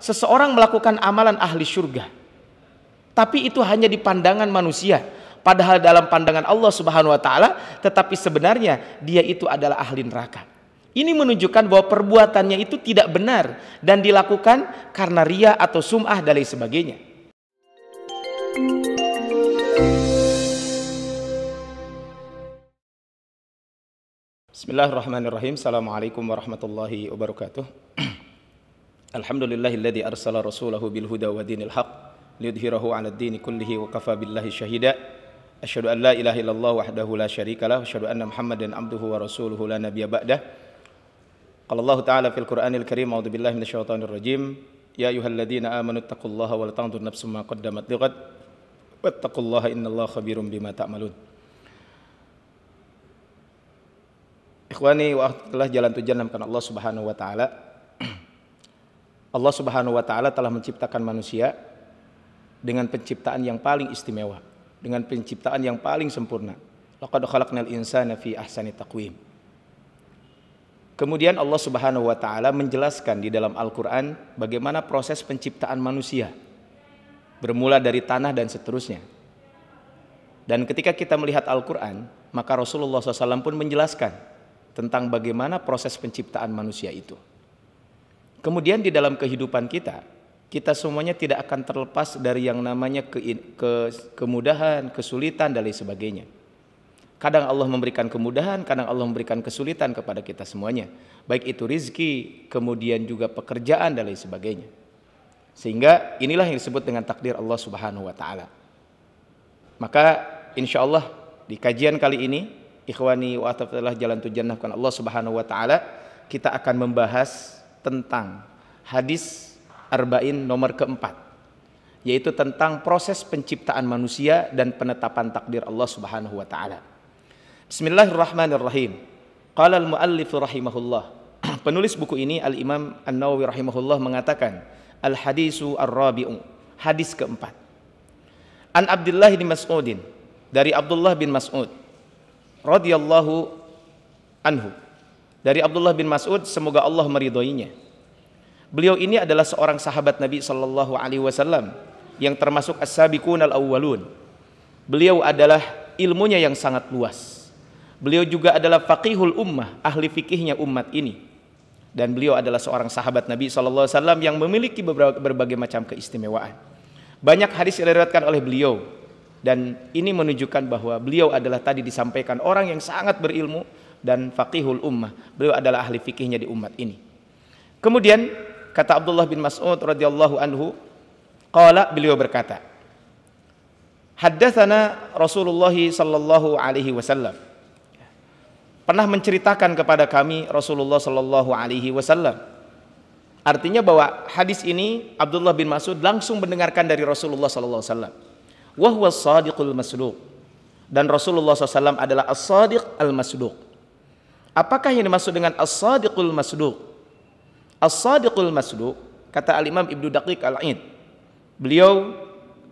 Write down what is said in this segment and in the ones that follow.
seseorang melakukan amalan ahli surga, tapi itu hanya di pandangan manusia, padahal dalam pandangan Allah Subhanahu wa taala tetapi sebenarnya dia itu adalah ahli neraka. Ini menunjukkan bahwa perbuatannya itu tidak benar dan dilakukan karena riya atau sum'ah dan lain sebagainya. Bismillahirrahmanirrahim. Assalamualaikum warahmatullahi wabarakatuh. Alhamdulillahilladzi arsala rasulahu bil huda wa dinil haq liyudhhirahu 'alad dini kullihi wa kafa billahi syahida. Asyhadu an la ilaha illallah wahdahu la syarikalah wa asyhadu anna Muhammadan abduhu wa rasuluhu la nabiyya ba'dah. Qala Allah ta'ala fil Qur'anil Karim, a'udzu billahi minasyaitonir rajim. Ya ayyuhalladzina amanu taqullaha wal tanzur nafsum ma qaddamat lighad wattaqullaha innallaha khabirum bima ta'malun. Ikhwani wa akhwati jalan tujuan Allah Subhanahu wa taala. Allah Subhanahu wa taala telah menciptakan manusia dengan penciptaan yang paling istimewa, dengan penciptaan yang paling sempurna. Laqad khalaqnal insana fi ahsani taqwim. Kemudian Allah Subhanahu wa taala menjelaskan di dalam Al-Qur'an bagaimana proses penciptaan manusia. Bermula dari tanah dan seterusnya. Dan ketika kita melihat Al-Qur'an, maka Rasulullah SAW pun menjelaskan tentang bagaimana proses penciptaan manusia itu. Kemudian di dalam kehidupan kita semuanya tidak akan terlepas dari yang namanya kemudahan, kesulitan dan lain sebagainya. Kadang Allah memberikan kemudahan, kadang Allah memberikan kesulitan kepada kita semuanya. Baik itu rizki, kemudian juga pekerjaan dan lain sebagainya. Sehingga inilah yang disebut dengan takdir Allah Subhanahu wa taala. Maka insya Allah di kajian kali ini, ikhwani wa akhwati jalan tujuan Allah Subhanahu wa taala, kita akan membahas tentang hadis arba'in nomor keempat, yaitu tentang proses penciptaan manusia dan penetapan takdir Allah Subhanahu wa taala. Bismillahirrahmanirrahim. Qala al-muallif rahimahullah. Penulis buku ini Al-Imam An-Nawawi rahimahullah mengatakan, al-hadisu ar-rabi'u, hadis keempat. An Abdullah bin Mas'udin, dari Abdullah bin Mas'ud radhiyallahu anhu, dari Abdullah bin Mas'ud, semoga Allah meridhoinya. Beliau ini adalah seorang sahabat Nabi sallallahu alaihi wasallam yang termasuk as-sabiqun al-awwalun. Beliau adalah ilmunya yang sangat luas. Beliau juga adalah faqihul ummah, ahli fikihnya umat ini. Dan beliau adalah seorang sahabat Nabi sallallahu alaihi wasallam yang memiliki berbagai macam keistimewaan. Banyak hadis yang diriwayatkan oleh beliau. Dan ini menunjukkan bahwa beliau adalah tadi disampaikan orang yang sangat berilmu dan faqihul ummah. Beliau adalah ahli fikihnya di umat ini. Kemudian kata Abdullah bin Mas'ud radhiyallahu anhu, qala, beliau berkata, haddatsana Rasulullah sallallahu alaihi wasallam. Pernah menceritakan kepada kami Rasulullah sallallahu alaihi wasallam. Artinya bahwa hadis ini Abdullah bin Mas'ud langsung mendengarkan dari Rasulullah sallallahu alaihi wasallam. Wa huwa as-sadiqul masduq. Dan Rasulullah SAW adalah as-sadiq al-masduq. Apakah yang dimaksud dengan as-sadiqul masduq? As-sadiqul masduq, kata Al-Imam Ibnu Daqiq Al-Aid, beliau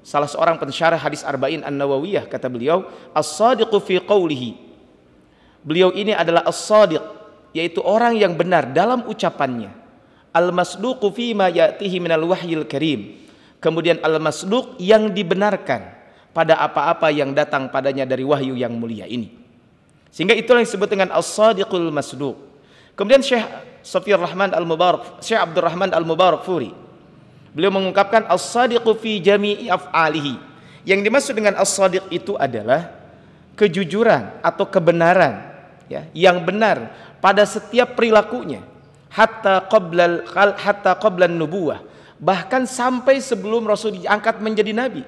salah seorang pensyarah hadis arba'in an-Nawawiyah, kata beliau, as-sadiqu fi qawlihi. Beliau ini adalah as-sadiq, yaitu orang yang benar dalam ucapannya. Al-masduqu fi ma ya'tihi minal wahyil karim. Kemudian al-masduq, yang dibenarkan pada apa-apa yang datang padanya dari wahyu yang mulia ini. Sehingga itulah yang disebut dengan as-sadiqul masduq. Kemudian Syekh Safiyur Rahman Al-Mubarak, Syekh Abdurrahman Al-Mubarakfuri, beliau mengungkapkan as-sadiqu fi jami'i af'alihi. Yang dimaksud dengan as-sadiq itu adalah kejujuran atau kebenaran, ya, yang benar pada setiap perilakunya, hatta qablan nubuwah, bahkan sampai sebelum Rasul diangkat menjadi nabi.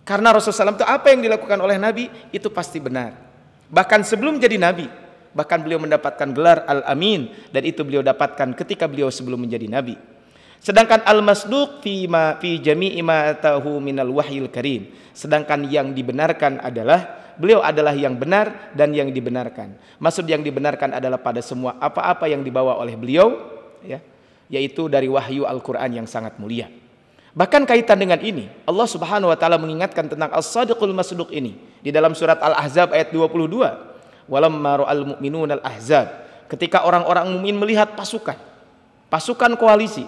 Karena Rasulullah SAW itu apa yang dilakukan oleh nabi itu pasti benar. Bahkan sebelum jadi nabi, bahkan beliau mendapatkan gelar Al-Amin, dan itu beliau dapatkan ketika beliau sebelum menjadi nabi. Sedangkan al-masduq fi jami'i ma atahu minal wahyil karim, sedangkan yang dibenarkan adalah beliau adalah yang benar dan yang dibenarkan. Maksud yang dibenarkan adalah pada semua apa-apa yang dibawa oleh beliau, ya, yaitu dari wahyu Al-Quran yang sangat mulia. Bahkan kaitan dengan ini, Allah Subhanahu wa taala mengingatkan tentang as-sadiqul masduq ini di dalam surat Al-Ahzab ayat 22. Walamma ra'al mu'minuna al-ahzab, ketika orang-orang mukmin melihat pasukan koalisi,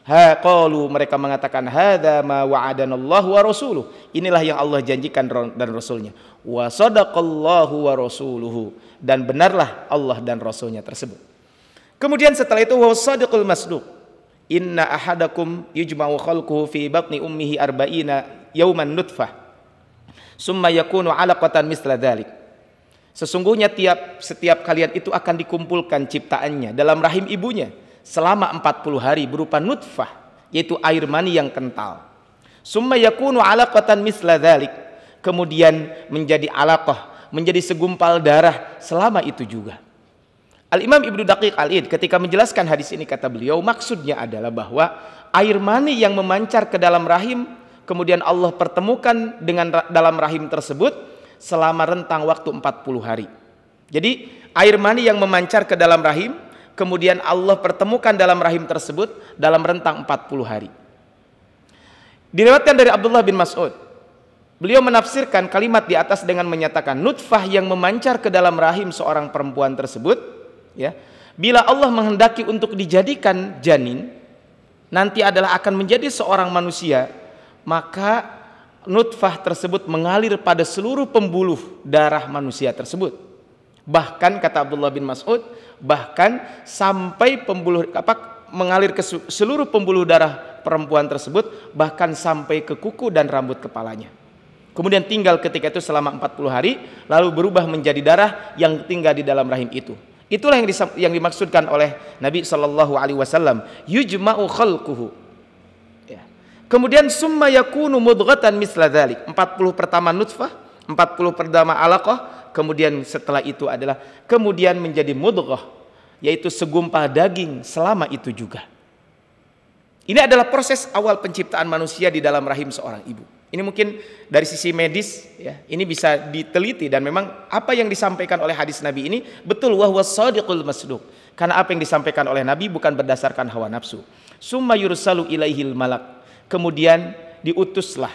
Qalu, mereka mengatakan, hadza ma wa'adanallahu wa rasuluh. Inilah yang Allah janjikan dan Rasulnya. Wa sadaqallahu wa rasuluhu. Dan benarlah Allah dan Rasulnya tersebut. Kemudian setelah itu, wa sadiqul masduq. Inna ahadakum yujma'u khalquhu fi batni ummihi arba'ina yawman nutfah. Summa yakunu 'alaqatan misla dzalik. Sesungguhnya setiap kalian itu akan dikumpulkan ciptaannya dalam rahim ibunya selama 40 hari berupa nutfah, yaitu air mani yang kental. Summa yakunu 'alaqatan misla dzalik. Kemudian menjadi 'alaqah, menjadi segumpal darah selama itu juga. Al-Imam Ibnu Daqiq Al-Id ketika menjelaskan hadis ini, kata beliau, maksudnya adalah bahwa air mani yang memancar ke dalam rahim, kemudian Allah pertemukan dengan dalam rahim tersebut selama rentang waktu 40 hari. Jadi air mani yang memancar ke dalam rahim, kemudian Allah pertemukan dalam rahim tersebut dalam rentang 40 hari. Diriwayatkan dari Abdullah bin Mas'ud, beliau menafsirkan kalimat di atas dengan menyatakan nutfah yang memancar ke dalam rahim seorang perempuan tersebut, ya, bila Allah menghendaki untuk dijadikan janin, nanti adalah akan menjadi seorang manusia, maka nutfah tersebut mengalir pada seluruh pembuluh darah manusia tersebut. Bahkan kata Abdullah bin Mas'ud, bahkan sampai mengalir ke seluruh pembuluh darah perempuan tersebut, bahkan sampai ke kuku dan rambut kepalanya. Kemudian tinggal ketika itu selama 40 hari, lalu berubah menjadi darah yang tinggal di dalam rahim itu. Itulah yang dimaksudkan oleh Nabi SAW, yujma'u khalquhu. Ya. Kemudian summa yakunu mudghatan misla dzalik. 40 pertama nutfah, 40 pertama 'alaqah, kemudian setelah itu adalah kemudian menjadi mudghah, yaitu segumpal daging selama itu juga. Ini adalah proses awal penciptaan manusia di dalam rahim seorang ibu. Ini mungkin dari sisi medis, ya, ini bisa diteliti, dan memang apa yang disampaikan oleh hadis Nabi ini betul, wa huwa shadiqul masduq. Karena apa yang disampaikan oleh Nabi bukan berdasarkan hawa nafsu. Summa yursalu ilaihil malak. Kemudian diutuslah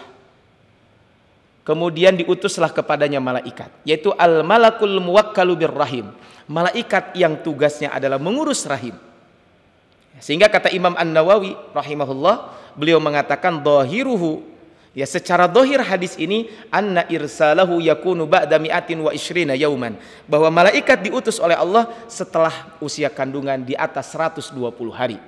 kepadanya malaikat, yaitu al malakul muwakkalu birrahim, malaikat yang tugasnya adalah mengurus rahim. Sehingga kata Imam An-Nawawi rahimahullah, beliau mengatakan dhahiruhu, ya, secara dohir hadis ini, anna irsalahu yakunu ba'da mi'atin wa ishrina yauman, bahwa malaikat diutus oleh Allah setelah usia kandungan di atas 120 hari.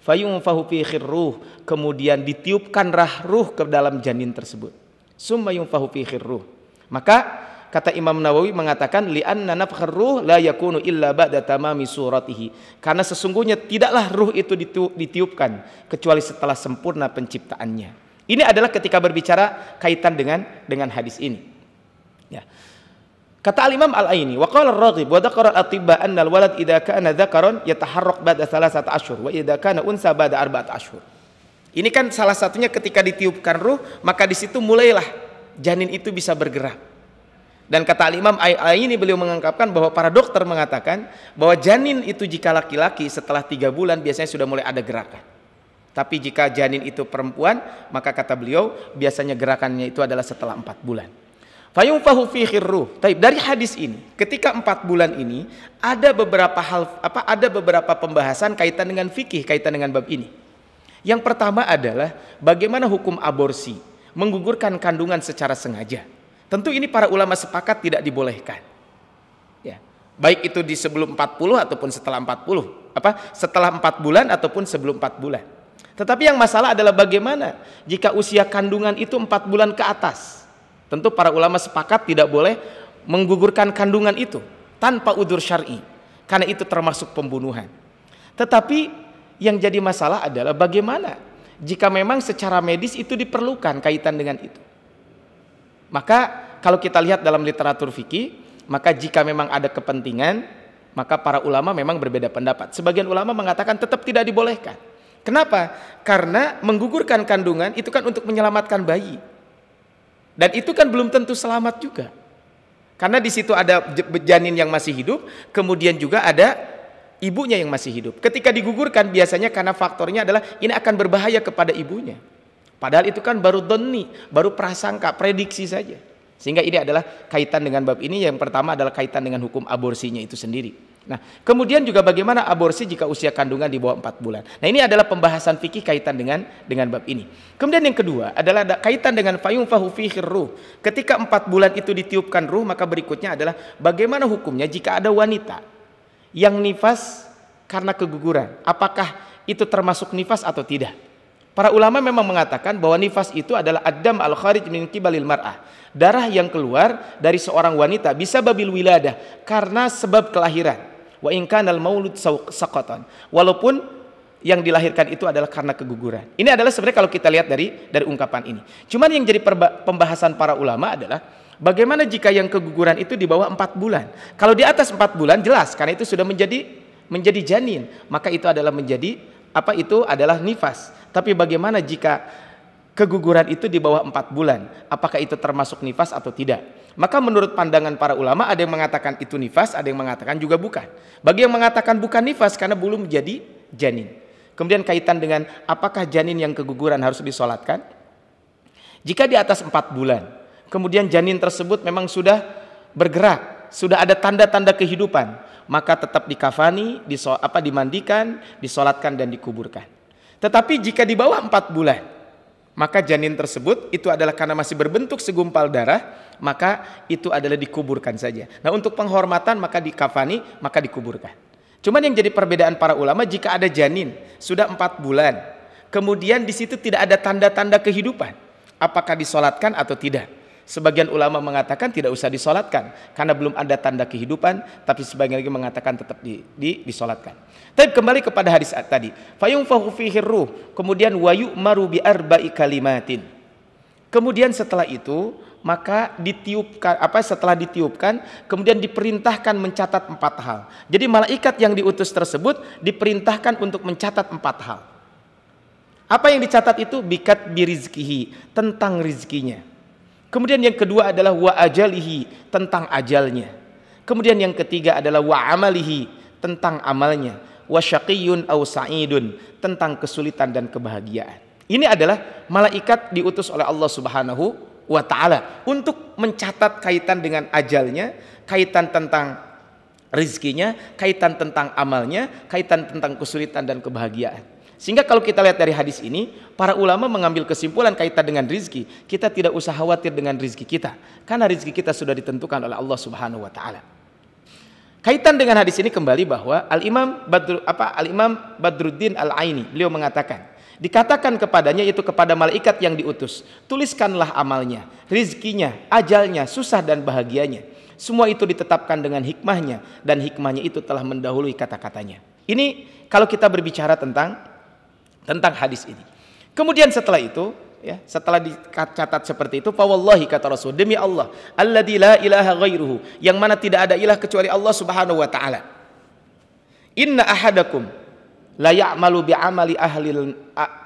Fayunfahu fi khirruh, kemudian ditiupkan ruh ke dalam janin tersebut. Summa yunfahu fi khirruh. Maka kata Imam Nawawi mengatakan, li'anna nafkhar ruh la yakunu illa ba'da tamami suratihi, karena sesungguhnya tidaklah ruh itu ditiupkan kecuali setelah sempurna penciptaannya. Ini adalah ketika berbicara kaitan dengan hadis ini. Ya. Kata Al-Imam Al-Aini, wa qala ar-Raghib wa dzakara al-atibba anna al-walad idza kana dzakaran yataharrak ba'da 3 ashhur wa idza kana unsa ba'da 4 ashhur. Ini kan salah satunya ketika ditiupkan ruh, maka di situ mulailah janin itu bisa bergerak. Dan kata Al-Imam Al-Aini, beliau mengungkapkan bahwa para dokter mengatakan bahwa janin itu jika laki-laki setelah 3 bulan biasanya sudah mulai ada gerakan. Tapi jika janin itu perempuan, maka kata beliau biasanya gerakannya itu adalah setelah 4 bulan. Fayunfahu fi khirruh. Dari hadis ini, ketika 4 bulan ini ada beberapa pembahasan kaitan dengan fikih, kaitan dengan bab ini. Yang pertama adalah bagaimana hukum aborsi, menggugurkan kandungan secara sengaja. Tentu ini para ulama sepakat tidak dibolehkan. Ya, baik itu di sebelum 40 ataupun setelah 40, setelah 4 bulan ataupun sebelum 4 bulan. Tetapi yang masalah adalah bagaimana jika usia kandungan itu 4 bulan ke atas. Tentu para ulama sepakat tidak boleh menggugurkan kandungan itu tanpa udzur syar'i, karena itu termasuk pembunuhan. Tetapi yang jadi masalah adalah bagaimana jika memang secara medis itu diperlukan kaitan dengan itu. Maka kalau kita lihat dalam literatur fikih, maka jika memang ada kepentingan, maka para ulama memang berbeda pendapat. Sebagian ulama mengatakan tetap tidak dibolehkan. Kenapa? Karena menggugurkan kandungan itu kan untuk menyelamatkan bayi. Dan itu kan belum tentu selamat juga. Karena di situ ada janin yang masih hidup, kemudian juga ada ibunya yang masih hidup. Ketika digugurkan biasanya karena faktornya adalah ini akan berbahaya kepada ibunya. Padahal itu kan baru dhanni, baru prasangka, prediksi saja. Sehingga ini adalah kaitan dengan bab ini. Yang pertama adalah kaitan dengan hukum aborsinya itu sendiri. Nah, kemudian juga bagaimana aborsi jika usia kandungan di bawah 4 bulan. Nah, ini adalah pembahasan fikih kaitan dengan bab ini. Kemudian yang kedua adalah ada kaitan dengan fayunfahu fihi ruh. Ketika 4 bulan itu ditiupkan ruh, maka berikutnya adalah bagaimana hukumnya jika ada wanita yang nifas karena keguguran. Apakah itu termasuk nifas atau tidak? Para ulama memang mengatakan bahwa nifas itu adalah ad-dam al-kharij min qibalil mar'ah. Darah yang keluar dari seorang wanita bisa babil wiladah karena sebab kelahiran. Wa in kanal maulud saqatan. Walaupun yang dilahirkan itu adalah karena keguguran. Ini adalah sebenarnya kalau kita lihat dari ungkapan ini. Cuman yang jadi pembahasan para ulama adalah bagaimana jika yang keguguran itu di bawah 4 bulan. Kalau di atas 4 bulan jelas karena itu sudah menjadi janin, maka itu adalah itu adalah nifas. Tapi bagaimana jika keguguran itu di bawah 4 bulan, apakah itu termasuk nifas atau tidak? Maka menurut pandangan para ulama ada yang mengatakan itu nifas, ada yang mengatakan juga bukan. Bagi yang mengatakan bukan nifas karena belum menjadi janin. Kemudian kaitan dengan apakah janin yang keguguran harus disolatkan? Jika di atas 4 bulan, kemudian janin tersebut memang sudah bergerak, sudah ada tanda-tanda kehidupan, maka tetap dikafani, dimandikan, disolatkan dan dikuburkan. Tetapi jika di bawah 4 bulan, maka janin tersebut itu adalah karena masih berbentuk segumpal darah, maka itu adalah dikuburkan saja. Nah, untuk penghormatan maka dikafani, maka dikuburkan. Cuman yang jadi perbedaan para ulama, jika ada janin sudah 4 bulan, kemudian di situ tidak ada tanda-tanda kehidupan, apakah disolatkan atau tidak? Sebagian ulama mengatakan tidak usah disolatkan karena belum ada tanda kehidupan, tapi sebagian lagi mengatakan tetap disolatkan. Tapi kembali kepada hadis tadi, fayunfahu fihi ruh, kemudian wa yu'maru bi arba'i kalimatin. Kemudian setelah itu maka setelah ditiupkan kemudian diperintahkan mencatat 4 hal. Jadi malaikat yang diutus tersebut diperintahkan untuk mencatat 4 hal. Apa yang dicatat itu? Bikat birizkihi, tentang rizkinya. Kemudian yang kedua adalah wa ajalihi, tentang ajalnya. Kemudian yang ketiga adalah wa amalihi, tentang amalnya. Wa syaqiyyun aw sa'idun, tentang kesulitan dan kebahagiaan. Ini adalah malaikat diutus oleh Allah Subhanahu wa taala untuk mencatat kaitan dengan ajalnya, kaitan tentang rizkinya, kaitan tentang amalnya, kaitan tentang kesulitan dan kebahagiaan. Sehingga kalau kita lihat dari hadis ini, para ulama mengambil kesimpulan kaitan dengan rizki, kita tidak usah khawatir dengan rizki kita, karena rizki kita sudah ditentukan oleh Allah Subhanahu wa taala. Kaitan dengan hadis ini kembali bahwa Al-Imam Badruddin Al-Aini, beliau mengatakan, dikatakan kepadanya, itu kepada malaikat yang diutus, tuliskanlah amalnya, rizkinya, ajalnya, susah dan bahagianya. Semua itu ditetapkan dengan hikmahnya, dan hikmahnya itu telah mendahului kata-katanya. Ini kalau kita berbicara tentang hadis ini. Kemudian setelah itu, ya, setelah dicatat seperti itu, fa wallahi, kata Rasul, demi Allah, alladzi la ilaha ghairuhu, yang mana tidak ada ilah kecuali Allah Subhanahu wa taala. Inna ahadakum la ya'malu bi amali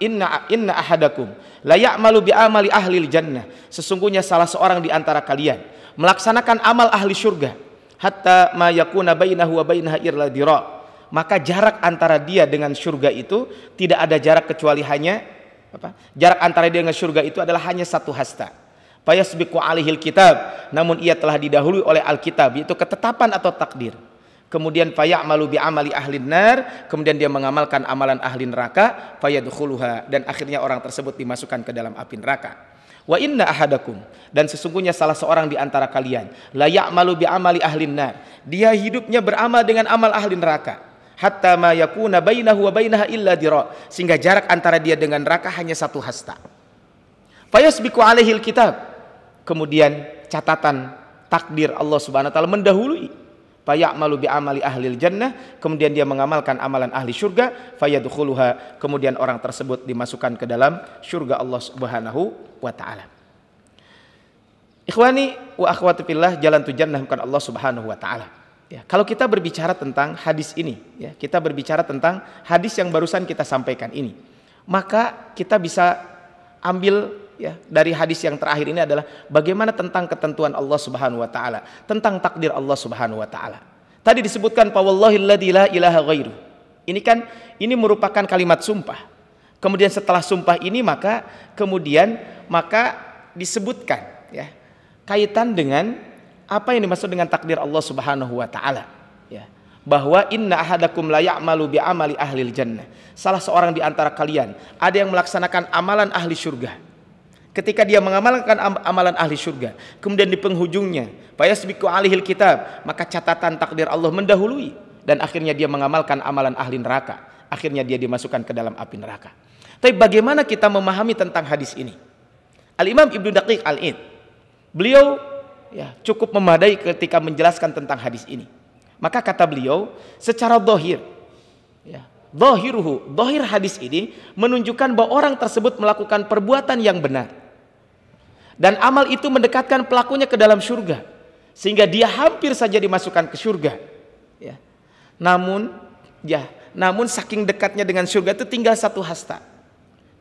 inna ahadakum la ya'malu bi amali ahlil jannah. Sesungguhnya salah seorang di antara kalian melaksanakan amal ahli surga, hatta ma yakuna bainahu wa bainaha illa dira'. Maka jarak antara dia dengan surga itu tidak ada jarak kecuali hanya jarak antara dia dengan surga itu adalah hanya 1 hasta. Fayasbiqu alaihil kitab, namun ia telah didahului oleh Alkitab, yaitu ketetapan atau takdir. Kemudian fayamalu bi amali ahlin nar, kemudian dia mengamalkan amalan ahli neraka, fayadkhuluha, dan akhirnya orang tersebut dimasukkan ke dalam api neraka. Wa inna ahadakum, dan sesungguhnya salah seorang di antara kalian, la ya'malu bi amali ahlin nar, dia hidupnya beramal dengan amal ahli neraka, hatta ma yakuna bainahu wa bainaha illa dira', sehingga jarak antara dia dengan neraka hanya 1 hasta. Fayasbiqu alaihil kitab, kemudian catatan takdir Allah Subhanahu wa taala mendahului. Fayamalu bi amali ahlil jannah, kemudian dia mengamalkan amalan ahli surga, fayadkhuluha, kemudian orang tersebut dimasukkan ke dalam surga Allah Subhanahu wa taala. Ikhwani wa akhwati fillah, jalan tu jannah bukan Allah Subhanahu wa taala. Ya, kalau kita berbicara tentang hadis ini, ya, kita berbicara tentang hadis yang barusan kita sampaikan ini, maka kita bisa ambil, ya, dari hadis yang terakhir ini adalah bagaimana tentang ketentuan Allah Subhanahu wa taala, tentang takdir Allah Subhanahu wa taala. Tadi disebutkan fa wallahi alladzi la ilaha ghairu. Ini merupakan kalimat sumpah. Kemudian setelah sumpah ini maka disebutkan, ya, kaitan dengan apa yang dimaksud dengan takdir Allah Subhanahu wa taala, ya. Bahwa inna ahadakum la ya'malu bi amali ahlil jannah. Salah seorang di antara kalian ada yang melaksanakan amalan ahli surga. Ketika dia mengamalkan amalan ahli surga, kemudian di penghujungnya fayasbiqu alihil kitab, maka catatan takdir Allah mendahului dan akhirnya dia mengamalkan amalan ahli neraka. Akhirnya dia dimasukkan ke dalam api neraka. Tapi bagaimana kita memahami tentang hadis ini? Al-Imam Ibnu Daqiq Al-Id, beliau ya cukup memadai ketika menjelaskan tentang hadis ini. Maka kata beliau, secara zahir, ya, zahir hadis ini menunjukkan bahwa orang tersebut melakukan perbuatan yang benar. Dan amal itu mendekatkan pelakunya ke dalam surga, sehingga dia hampir saja dimasukkan ke surga. Ya. Namun saking dekatnya dengan surga itu tinggal satu hasta.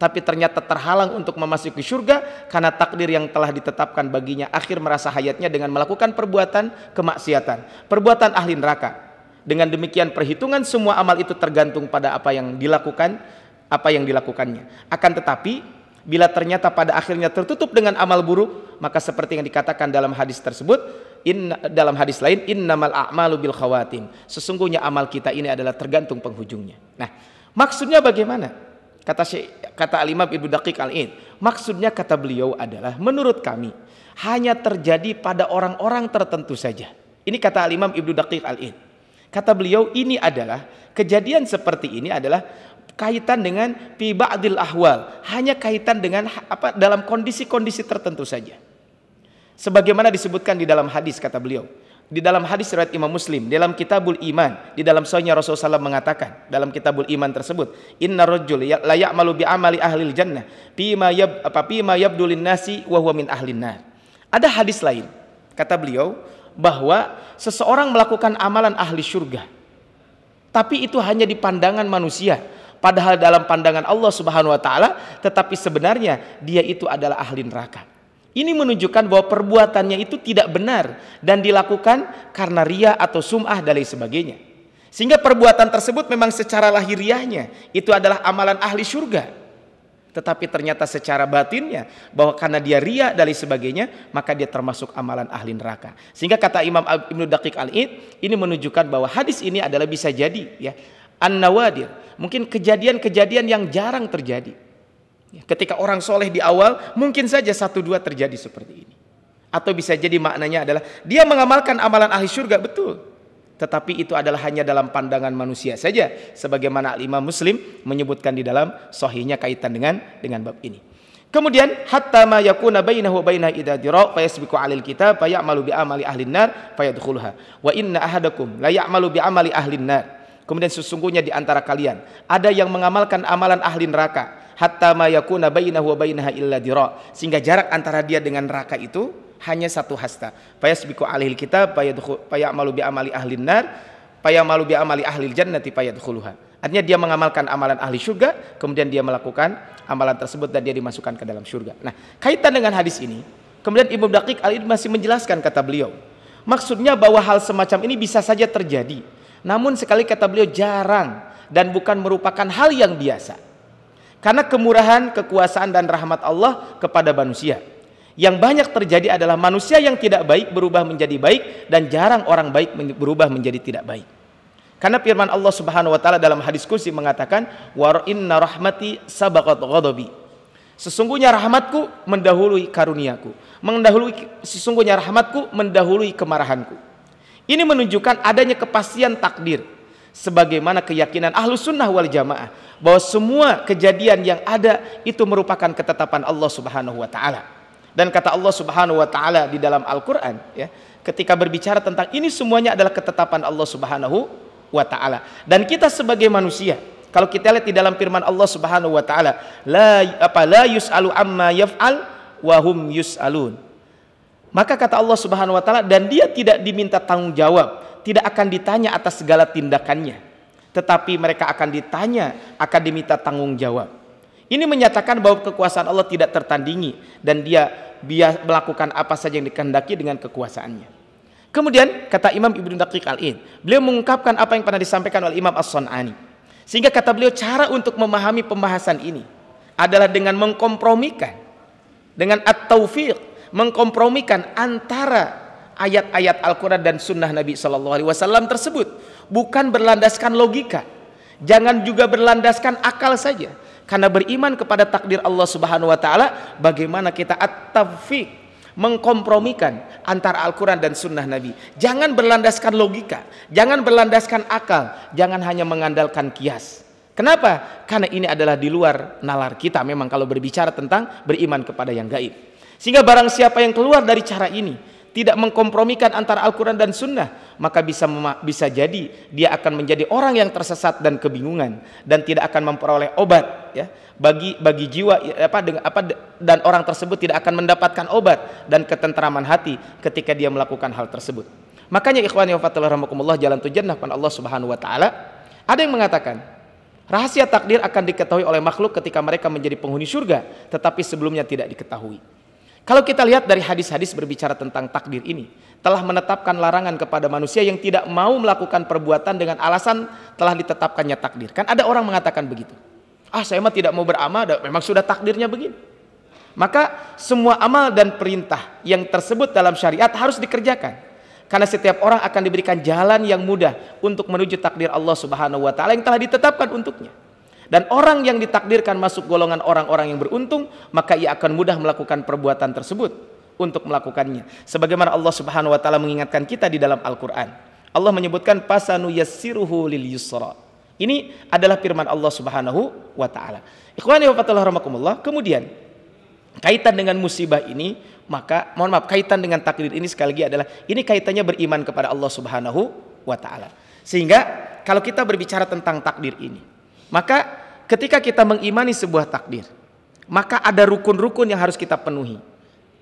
Tapi ternyata terhalang untuk memasuki surga karena takdir yang telah ditetapkan baginya, akhir merasa hayatnya dengan melakukan perbuatan kemaksiatan, perbuatan ahli neraka. Dengan demikian perhitungan semua amal itu tergantung pada apa yang dilakukannya. Akan tetapi bila ternyata pada akhirnya tertutup dengan amal buruk, maka seperti yang dikatakan dalam hadis tersebut, dalam hadis lain, innamal a'malu bil khawatim. Sesungguhnya amal kita ini adalah tergantung penghujungnya. Nah, maksudnya bagaimana? Kata Al-Imam Ibnu Daqiq Al-Id, maksudnya kata beliau adalah menurut kami hanya terjadi pada orang-orang tertentu saja. Ini kata Al-Imam Ibnu Daqiq Al-Id. Kata beliau ini adalah kejadian seperti ini adalah kaitan dengan fi ba'dil ahwal, hanya kaitan dengan dalam kondisi-kondisi tertentu saja. Sebagaimana disebutkan di dalam hadis, kata beliau. Di dalam hadis riwayat Imam Muslim, dalam Kitabul Iman, di dalam sahihnya Rasulullah SAW mengatakan dalam Kitabul Iman tersebut, inna rajul la ya'malu bi amali ahlil jannah fima yabdu lin-nasi wa huwa min ahlin nar. Ada hadis lain, kata beliau, bahwa seseorang melakukan amalan ahli surga, tapi itu hanya di pandangan manusia, padahal dalam pandangan Allah Subhanahu wa taala, tetapi sebenarnya dia itu adalah ahli neraka. Ini menunjukkan bahwa perbuatannya itu tidak benar dan dilakukan karena ria atau sum'ah dan lain sebagainya. Sehingga perbuatan tersebut memang secara lahiriahnya itu adalah amalan ahli surga. Tetapi ternyata secara batinnya bahwa karena dia ria dan lain sebagainya, maka dia termasuk amalan ahli neraka. Sehingga kata Imam Ibnu Daqiq Al-Id, ini menunjukkan bahwa hadis ini adalah bisa jadi ya an-nawadir, mungkin kejadian-kejadian yang jarang terjadi. Ketika orang soleh di awal mungkin saja 1-2 terjadi seperti ini. Atau bisa jadi maknanya adalah dia mengamalkan amalan ahli surga, betul, tetapi itu adalah hanya dalam pandangan manusia saja, sebagaimana Imam Muslim menyebutkan di dalam sahihnya kaitan dengan bab ini. Kemudian hatta ma yakuna bainahu wa bainaha idza dira fa yasbiqu 'alal kitab fa ya'malu bi amali ahlin nar fa yadkhuluha wa inna ahadakum la ya'malu bi amali ahlin nar. Kemudian sesungguhnya di antara kalian ada yang mengamalkan amalan ahli neraka, hatta ma yakuna bainahu wa bainaha illa dira, sehingga jarak antara dia dengan neraka itu hanya satu hasta. Fayasbiqu alihil kitab fayamalu bi amali ahlin nar fayamalu bi amali ahlil jannati fayadkhuluha. Artinya dia mengamalkan amalan ahli surga, kemudian dia melakukan amalan tersebut dan dia dimasukkan ke dalam surga. Nah, kaitan dengan hadis ini, kemudian Ibnu Daqiq Al-Id masih menjelaskan, kata beliau, maksudnya bahwa hal semacam ini bisa saja terjadi, namun sekali, kata beliau, jarang dan bukan merupakan hal yang biasa. Karena kemurahan, kekuasaan dan rahmat Allah kepada manusia. Yang banyak terjadi adalah manusia yang tidak baik berubah menjadi baik, dan jarang orang baik berubah menjadi tidak baik. Karena firman Allah Subhanahu wa taala dalam hadis qudsi mengatakan, wa inna rahmati sabaqat ghadabi. Sesungguhnya rahmatku mendahului karuniaku. Sesungguhnya rahmatku mendahului kemarahanku. Ini menunjukkan adanya kepastian takdir, sebagaimana keyakinan Ahlus Sunnah wal Jamaah bahwa semua kejadian yang ada itu merupakan ketetapan Allah Subhanahu wa taala. Dan kata Allah Subhanahu wa taala di dalam Al-Qur'an, ya, ketika berbicara tentang ini semuanya adalah ketetapan Allah Subhanahu wa taala. Dan kita sebagai manusia, kalau kita lihat di dalam firman Allah Subhanahu wa taala, la yus'alu amma yaf'al wa hum yus'alun. Maka kata Allah Subhanahu wa taala, dan dia tidak diminta tanggung jawab, tidak akan ditanya atas segala tindakannya, tetapi mereka akan ditanya, akan diminta tanggung jawab. Ini menyatakan bahwa kekuasaan Allah tidak tertandingi dan dia melakukan apa saja yang dikehendaki dengan kekuasaannya. Kemudian kata Imam Ibnu Daqiq Al-Id, beliau mengungkapkan apa yang pernah disampaikan oleh Imam As-Sun'ani. Sehingga kata beliau, cara untuk memahami pembahasan ini adalah dengan mengkompromikan, dengan at-taufiq, mengkompromikan antara ayat-ayat Al-Quran dan Sunnah Nabi SAW tersebut, bukan berlandaskan logika, jangan juga berlandaskan akal saja. Karena beriman kepada takdir Allah Subhanahu Wa Taala, bagaimana kita at-tawfiq, mengkompromikan antara Al-Quran dan Sunnah Nabi. Jangan berlandaskan logika, jangan berlandaskan akal, jangan hanya mengandalkan kias. Kenapa? Karena ini adalah di luar nalar kita memang kalau berbicara tentang beriman kepada yang gaib. Sehingga barang siapa yang keluar dari cara ini, tidak mengkompromikan antara Al-Quran dan Sunnah, maka bisa jadi dia akan menjadi orang yang tersesat dan kebingungan, dan tidak akan memperoleh obat, ya, bagi jiwa dan orang tersebut tidak akan mendapatkan obat dan ketentraman hati ketika dia melakukan hal tersebut. Makanya ikhwani wa fathullah jalan tujannah kepada Allah Subhanahu Wa Taala, ada yang mengatakan rahasia takdir akan diketahui oleh makhluk ketika mereka menjadi penghuni surga, tetapi sebelumnya tidak diketahui. Kalau kita lihat dari hadis-hadis berbicara tentang takdir ini, telah menetapkan larangan kepada manusia yang tidak mau melakukan perbuatan dengan alasan telah ditetapkannya takdir. Kan ada orang mengatakan begitu. Saya mah tidak mau beramal, memang sudah takdirnya begini. Maka semua amal dan perintah yang tersebut dalam syariat harus dikerjakan. Karena setiap orang akan diberikan jalan yang mudah untuk menuju takdir Allah Subhanahu Wa Taala yang telah ditetapkan untuknya. Dan orang yang ditakdirkan masuk golongan orang-orang yang beruntung, maka ia akan mudah melakukan perbuatan tersebut untuk melakukannya. Sebagaimana Allah Subhanahu Wa Taala mengingatkan kita di dalam Al-Quran. Allah menyebutkan pasanu yassiruhu lil yusra. Ini adalah firman Allah Subhanahu Wa Taala. Ikhwani wa fatallah rahmakumullah. Kemudian kaitan dengan musibah ini, maka mohon maaf, kaitan dengan takdir ini sekali lagi adalah ini kaitannya beriman kepada Allah Subhanahu Wa Taala. Sehingga kalau kita berbicara tentang takdir ini, maka ketika kita mengimani sebuah takdir, maka ada rukun-rukun yang harus kita penuhi.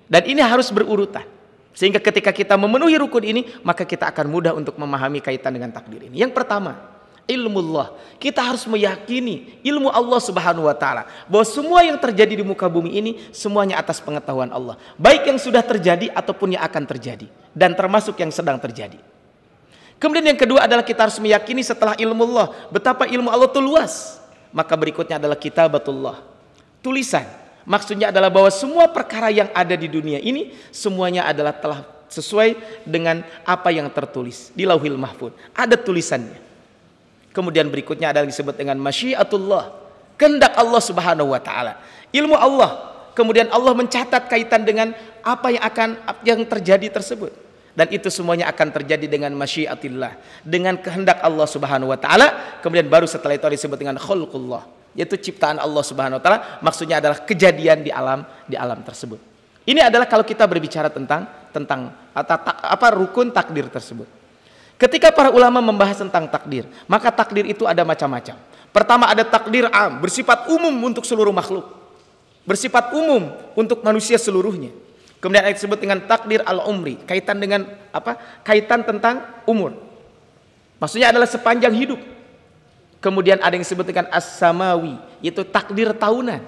Dan ini harus berurutan. Sehingga ketika kita memenuhi rukun ini, maka kita akan mudah untuk memahami kaitan dengan takdir ini. Yang pertama, ilmullah. Kita harus meyakini ilmu Allah Subhanahu Wa Taala, bahwa semua yang terjadi di muka bumi ini semuanya atas pengetahuan Allah, baik yang sudah terjadi ataupun yang akan terjadi, dan termasuk yang sedang terjadi. Kemudian yang kedua adalah kita harus meyakini setelah ilmu Allah, betapa ilmu Allah itu luas. Maka berikutnya adalah kitabatullah, tulisan. Maksudnya adalah bahwa semua perkara yang ada di dunia ini semuanya adalah telah sesuai dengan apa yang tertulis di Lauhil Mahfuz. Ada tulisannya. Kemudian berikutnya adalah disebut dengan masyiatullah, kehendak Allah Subhanahu Wa Taala. Ilmu Allah. Kemudian Allah mencatat kaitan dengan apa yang terjadi tersebut. Dan itu semuanya akan terjadi dengan masyiatillah, dengan kehendak Allah Subhanahu Wa Taala. Kemudian baru setelah itu disebut dengan khalqullah, yaitu ciptaan Allah Subhanahu Wa Taala. Maksudnya adalah kejadian di alam tersebut. Ini adalah kalau kita berbicara tentang rukun takdir tersebut. Ketika para ulama membahas tentang takdir, maka takdir itu ada macam-macam. Pertama ada takdir am, bersifat umum untuk seluruh makhluk, bersifat umum untuk manusia seluruhnya. Kemudian ada disebut dengan takdir al-umri, kaitan dengan apa? Kaitan tentang umur. Maksudnya adalah sepanjang hidup. Kemudian ada yang disebut dengan as-samawi, yaitu takdir tahunan.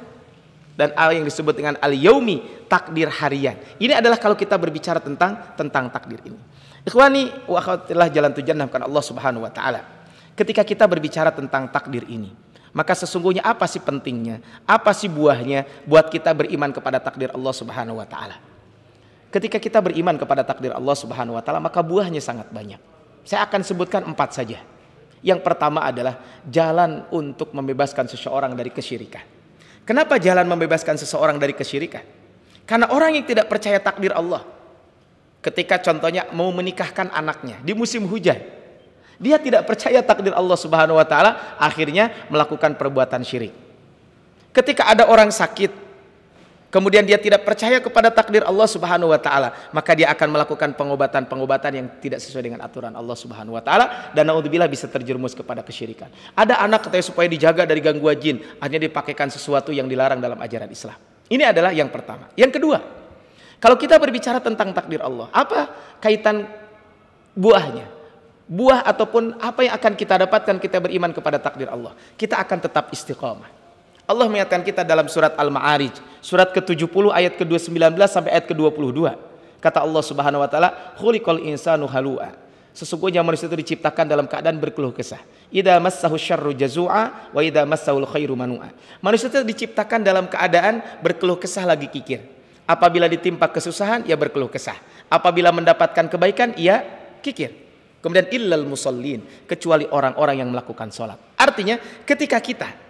Dan ada yang disebut dengan al-yaumi, takdir harian. Ini adalah kalau kita berbicara tentang takdir ini. Ikhwani wa akhwatillah jalan tujannah kan Allah Subhanahu Wa Taala. Ketika kita berbicara tentang takdir ini, maka sesungguhnya apa sih pentingnya? Apa sih buahnya buat kita beriman kepada takdir Allah Subhanahu Wa Taala? Ketika kita beriman kepada takdir Allah Subhanahu Wa Taala, maka buahnya sangat banyak. Saya akan sebutkan 4 saja. Yang pertama adalah jalan untuk membebaskan seseorang dari kesyirikan. Kenapa jalan membebaskan seseorang dari kesyirikan? Karena orang yang tidak percaya takdir Allah, ketika contohnya mau menikahkan anaknya di musim hujan, dia tidak percaya takdir Allah Subhanahu Wa Taala, akhirnya melakukan perbuatan syirik. Ketika ada orang sakit, kemudian dia tidak percaya kepada takdir Allah Subhanahu Wa Taala, maka dia akan melakukan pengobatan yang tidak sesuai dengan aturan Allah Subhanahu Wa Taala, dan naudzubillah bisa terjerumus kepada kesyirikan. Ada anak katanya supaya dijaga dari gangguan jin, akhirnya dipakaikan sesuatu yang dilarang dalam ajaran Islam. Ini adalah yang pertama. Yang kedua, kalau kita berbicara tentang takdir Allah, apa kaitan buahnya? Buah ataupun apa yang akan kita dapatkan kita beriman kepada takdir Allah? Kita akan tetap istiqamah. Allah menyatakan kita dalam surat Al-Ma'arij, surat ke-70 ayat ke-19 sampai ayat ke-22. Kata Allah Subhanahu Wa Taala, khuliqal insanu halu'a. Sesungguhnya manusia itu diciptakan dalam keadaan berkeluh kesah. Idza massahu syarru jazua wa idza massahul khairu manu'a. Manusia itu diciptakan dalam keadaan berkeluh kesah lagi kikir. Apabila ditimpa kesusahan, ia berkeluh kesah. Apabila mendapatkan kebaikan, ia kikir. Kemudian illal musallin, kecuali orang-orang yang melakukan sholat. Artinya ketika kita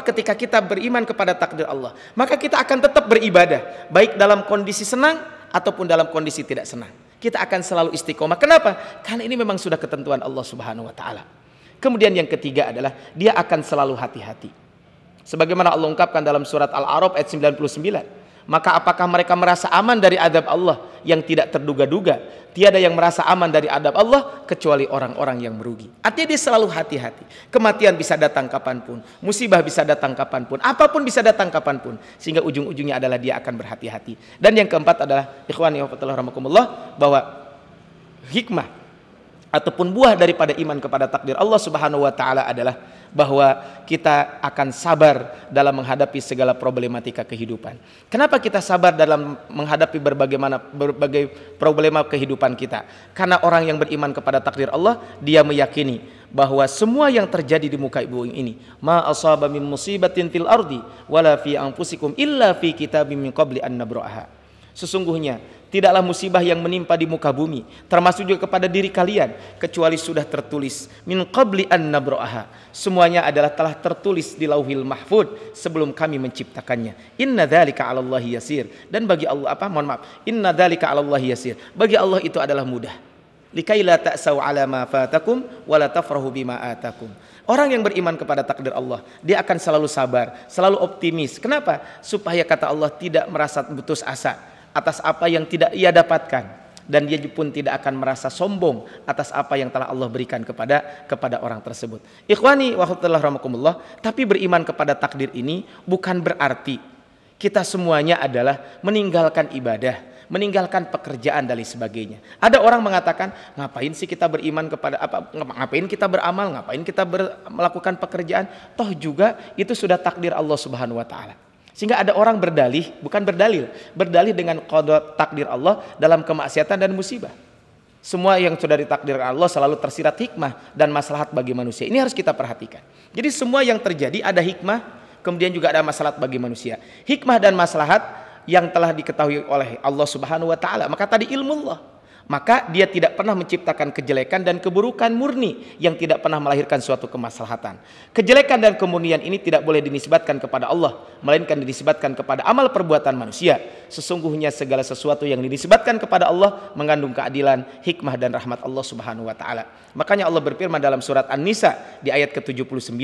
ketika kita beriman kepada takdir Allah, maka kita akan tetap beribadah, baik dalam kondisi senang ataupun dalam kondisi tidak senang. Kita akan selalu istiqomah. Kenapa? Karena ini memang sudah ketentuan Allah Subhanahu wa taala. Kemudian yang ketiga adalah dia akan selalu hati-hati. Sebagaimana Allah ungkapkan dalam surat Al-A'raf ayat 99. Maka apakah mereka merasa aman dari adab Allah yang tidak terduga-duga? Tiada yang merasa aman dari adab Allah kecuali orang-orang yang merugi. Artinya dia selalu hati-hati. Kematian bisa datang kapanpun, musibah bisa datang kapanpun, apapun bisa datang kapanpun. Sehingga ujung-ujungnya adalah dia akan berhati-hati. Dan yang keempat adalah ikhwani wa rahmakumullah, bahwa hikmah ataupun buah daripada iman kepada takdir Allah Subhanahu wa taala adalah bahwa kita akan sabar dalam menghadapi segala problematika kehidupan. Kenapa kita sabar dalam menghadapi berbagai problema kehidupan kita? Karena orang yang beriman kepada takdir Allah, dia meyakini bahwa semua yang terjadi di muka bumi ini, ma asaba min musibatin fil ardi wala fi anfusikum illa fi kitabim min qabli an nabra'aha. Sesungguhnya tidaklah musibah yang menimpa di muka bumi, termasuk juga kepada diri kalian, kecuali sudah tertulis min qabli an nabra'aha. Semuanya adalah telah tertulis di Lauhil Mahfud sebelum kami menciptakannya. Inna dzalika 'alallahi yasir. Dan bagi Allah inna dzalika 'alallahi yasir. Bagi Allah itu adalah mudah. Likai la ta'sau 'ala ma fatakum wa la tafrahu bima atakum. Orang yang beriman kepada takdir Allah, dia akan selalu sabar, selalu optimis. Kenapa? Supaya kata Allah tidak merasa putus asa atas apa yang tidak ia dapatkan, dan dia pun tidak akan merasa sombong atas apa yang telah Allah berikan kepada orang tersebut. Ikhwani wa rahmakumullah, tapi beriman kepada takdir ini bukan berarti kita semuanya adalah meninggalkan ibadah, meninggalkan pekerjaan dan lain sebagainya. Ada orang mengatakan, ngapain sih kita beriman kepada ngapain kita beramal, ngapain kita melakukan pekerjaan, toh juga itu sudah takdir Allah Subhanahu wa taala. Sehingga ada orang berdalih dengan qada takdir Allah dalam kemaksiatan dan musibah. Semua yang sudah ditakdirkan Allah selalu tersirat hikmah dan maslahat bagi manusia. Ini harus kita perhatikan. Jadi semua yang terjadi ada hikmah, kemudian juga ada maslahat bagi manusia. Hikmah dan maslahat yang telah diketahui oleh Allah Subhanahu wa taala. Maka tadi ilmu Allah. Maka dia tidak pernah menciptakan kejelekan dan keburukan murni yang tidak pernah melahirkan suatu kemaslahatan. Kejelekan dan kemurnian ini tidak boleh dinisbatkan kepada Allah, melainkan dinisbatkan kepada amal perbuatan manusia. Sesungguhnya segala sesuatu yang dinisbatkan kepada Allah mengandung keadilan, hikmah dan rahmat Allah Subhanahu wa taala. Makanya Allah berfirman dalam surat An-Nisa di ayat ke-79,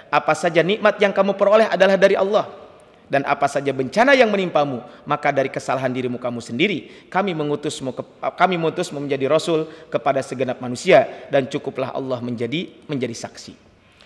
apa saja nikmat yang kamu peroleh adalah dari Allah. Dan apa saja bencana yang menimpamu, maka dari kesalahan dirimu kamu sendiri. Kami mengutusmu menjadi rasul kepada segenap manusia, dan cukuplah Allah menjadi saksi.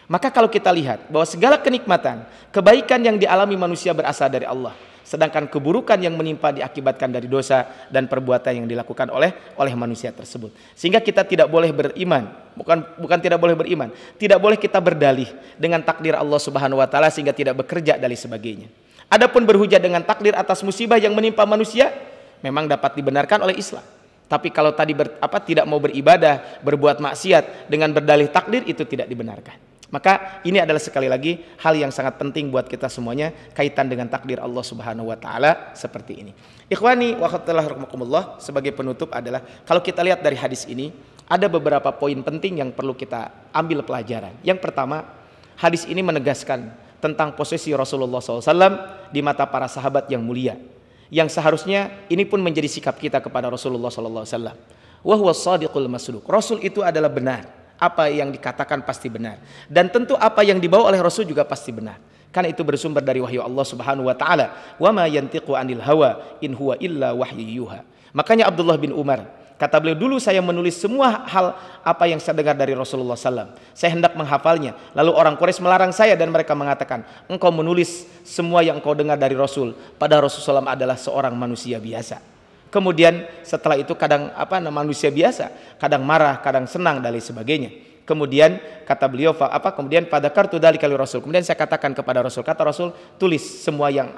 Maka kalau kita lihat bahwa segala kenikmatan, kebaikan yang dialami manusia berasal dari Allah, sedangkan keburukan yang menimpa diakibatkan dari dosa dan perbuatan yang dilakukan oleh manusia tersebut. Sehingga kita tidak boleh beriman, bukan tidak boleh beriman, tidak boleh kita berdalih dengan takdir Allah Subhanahu wa taala sehingga tidak bekerja dan sebagainya. Adapun berhujah dengan takdir atas musibah yang menimpa manusia memang dapat dibenarkan oleh Islam. Tapi kalau tadi tidak mau beribadah, berbuat maksiat dengan berdalih takdir, itu tidak dibenarkan. Maka ini adalah sekali lagi hal yang sangat penting buat kita semuanya kaitan dengan takdir Allah Subhanahu wa taala seperti ini. Ikhwani wa rahmakumullah, sebagai penutup adalah kalau kita lihat dari hadis ini ada beberapa poin penting yang perlu kita ambil pelajaran. Yang pertama, hadis ini menegaskan tentang posisi Rasulullah SAW di mata para sahabat yang mulia, yang seharusnya ini pun menjadi sikap kita kepada Rasulullah SAW. Wa huwa shadiqul masduq. Rasul itu adalah benar, apa yang dikatakan pasti benar, dan tentu apa yang dibawa oleh Rasul juga pasti benar, karena itu bersumber dari wahyu Allah Subhanahu wa taala. Wa ma yantiqu anil hawa in huwa illa wahyu yuha. Makanya Abdullah bin Umar kata beliau, dulu saya menulis semua hal apa yang saya dengar dari Rasulullah SAW. Saya hendak menghafalnya. Lalu orang Quraisy melarang saya dan mereka mengatakan, engkau menulis semua yang engkau dengar dari Rasul. Padahal Rasulullah SAW adalah seorang manusia biasa. Kemudian setelah itu kadang manusia biasa, kadang marah, kadang senang dan lain sebagainya. Kemudian kata beliau, kemudian pada kartu dari kali Rasul. Kemudian saya katakan kepada Rasul, kata Rasul, tulis semua yang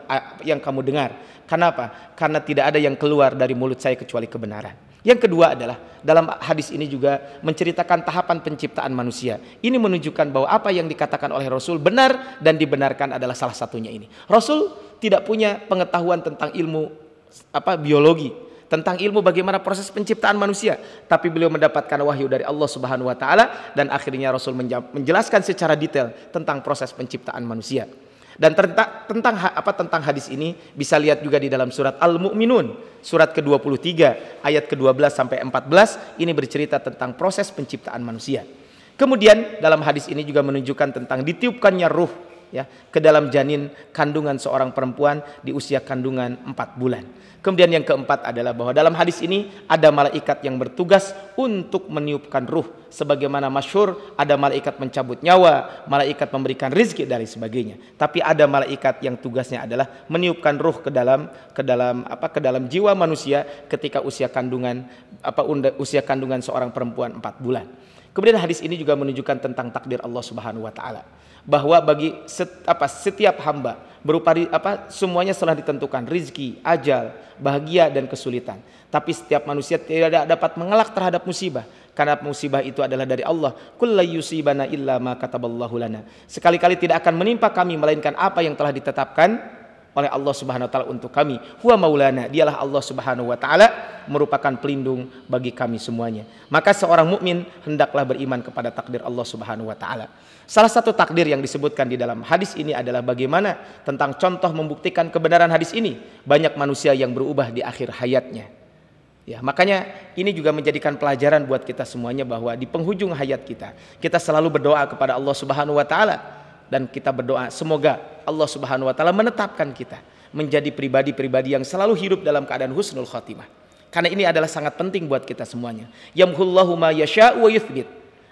kamu dengar. Kenapa? Karena tidak ada yang keluar dari mulut saya kecuali kebenaran. Yang kedua adalah dalam hadis ini juga menceritakan tahapan penciptaan manusia. Ini menunjukkan bahwa apa yang dikatakan oleh Rasul benar dan dibenarkan adalah salah satunya ini. Rasul tidak punya pengetahuan tentang ilmu biologi, tentang ilmu bagaimana proses penciptaan manusia, tapi beliau mendapatkan wahyu dari Allah Subhanahu wa taala, dan akhirnya Rasul menjelaskan secara detail tentang proses penciptaan manusia. Dan tentang hadis ini bisa lihat juga di dalam surat Al-Mu'minun, surat ke-23 ayat ke-12 sampai 14, ini bercerita tentang proses penciptaan manusia. Kemudian dalam hadis ini juga menunjukkan tentang ditiupkannya ruh ya ke dalam janin kandungan seorang perempuan di usia kandungan 4 bulan. Kemudian yang keempat adalah bahwa dalam hadis ini ada malaikat yang bertugas untuk meniupkan ruh, sebagaimana masyhur ada malaikat mencabut nyawa, malaikat memberikan rezeki dan sebagainya. Tapi ada malaikat yang tugasnya adalah meniupkan ruh ke dalam jiwa manusia ketika usia kandungan seorang perempuan 4 bulan. Kemudian hadis ini juga menunjukkan tentang takdir Allah Subhanahu wa taala, bahwa bagi setiap hamba semuanya telah ditentukan rizki, ajal, bahagia dan kesulitan. Tapi setiap manusia tidak dapat mengelak terhadap musibah, karena musibah itu adalah dari Allah. Kullu yusibana illa ma kataballahu lana. Sekali-kali tidak akan menimpa kami melainkan apa yang telah ditetapkan oleh Allah Subhanahu wa taala untuk kami. Huwa maulana, dialah Allah Subhanahu wa taala merupakan pelindung bagi kami semuanya. Maka seorang mukmin hendaklah beriman kepada takdir Allah Subhanahu wa taala. Salah satu takdir yang disebutkan di dalam hadis ini adalah bagaimana tentang contoh membuktikan kebenaran hadis ini. Banyak manusia yang berubah di akhir hayatnya. Ya, makanya ini juga menjadikan pelajaran buat kita semuanya, bahwa di penghujung hayat kita selalu berdoa kepada Allah Subhanahu wa taala. Dan kita berdoa semoga Allah Subhanahu wa taala menetapkan kita menjadi pribadi-pribadi yang selalu hidup dalam keadaan husnul khatimah. Karena ini adalah sangat penting buat kita semuanya. Yamhullahu ma yasha'u wa yuthbit.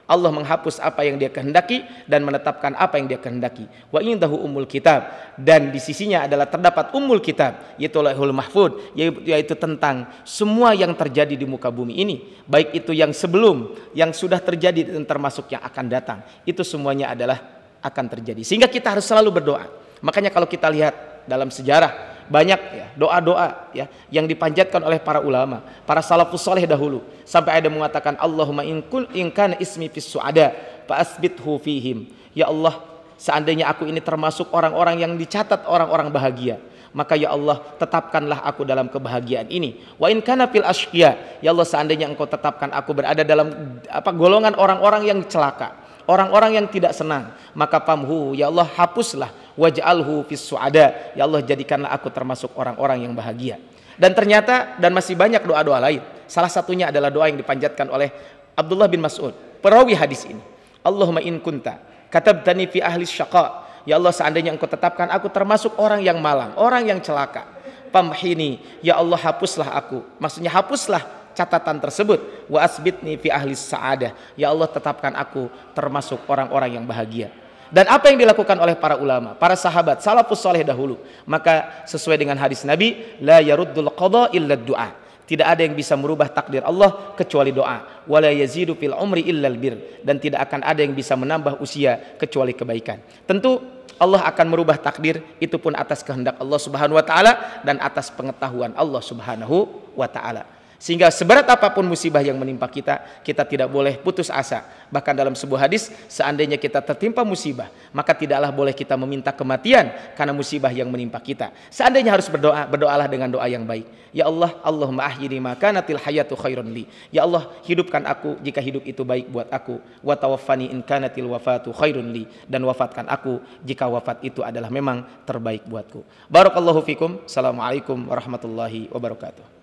Allah menghapus apa yang Dia kehendaki dan menetapkan apa yang Dia kehendaki. Wa indahu ummul kitab, dan di sisinya adalah terdapat ummul kitab, yaitu Lauhul Mahfuz, yaitu tentang semua yang terjadi di muka bumi ini, baik itu yang sebelum, yang sudah terjadi dan termasuk yang akan datang. Itu semuanya adalah akan terjadi, sehingga kita harus selalu berdoa. Makanya kalau kita lihat dalam sejarah banyak ya doa-doa ya yang dipanjatkan oleh para ulama, para salafus saleh dahulu, sampai ada mengatakan Allahumma in kana ismi fis suada fa asbithu fihim. Ya Allah, seandainya aku ini termasuk orang-orang yang dicatat orang-orang bahagia, maka ya Allah tetapkanlah aku dalam kebahagiaan ini. Wa in kana fil asqiya, ya Allah seandainya Engkau tetapkan aku berada dalam golongan orang-orang yang celaka, orang-orang yang tidak senang, maka pamhu, ya Allah hapuslah, waj'alhu fis suada, ya Allah jadikanlah aku termasuk orang-orang yang bahagia. Dan ternyata masih banyak doa-doa lain. Salah satunya adalah doa yang dipanjatkan oleh Abdullah bin Mas'ud, perawi hadis ini. Allahumma in kunta katabtani fi ahli syaqa, ya Allah seandainya Engkau tetapkan aku termasuk orang yang malang, orang yang celaka, pamhini, ya Allah hapuslah aku, maksudnya hapuslah catatan tersebut, wa asbitni fi ahli sa'adah, ya Allah tetapkan aku termasuk orang-orang yang bahagia. Dan apa yang dilakukan oleh para ulama, para sahabat salafus saleh dahulu, maka sesuai dengan hadis Nabi, la yaruddul qada illa du'a, tidak ada yang bisa merubah takdir Allah kecuali doa. Wala yazidu fil umri illal bir, dan tidak akan ada yang bisa menambah usia kecuali kebaikan. Tentu Allah akan merubah takdir, itu pun atas kehendak Allah Subhanahu wa taala dan atas pengetahuan Allah Subhanahu wa taala. Sehingga seberat apapun musibah yang menimpa kita, kita tidak boleh putus asa. Bahkan dalam sebuah hadis, seandainya kita tertimpa musibah, maka tidaklah boleh kita meminta kematian karena musibah yang menimpa kita. Seandainya harus berdoa, berdoalah dengan doa yang baik. Ya Allah, Allahumma ahyini ma kanatil hayatu khairan li. Ya Allah, hidupkan aku jika hidup itu baik buat aku. Wa tawaffani in kanatil wafatu khairun li, dan wafatkan aku jika wafat itu adalah memang terbaik buatku. Barakallahu fikum. Assalamualaikum warahmatullahi wabarakatuh.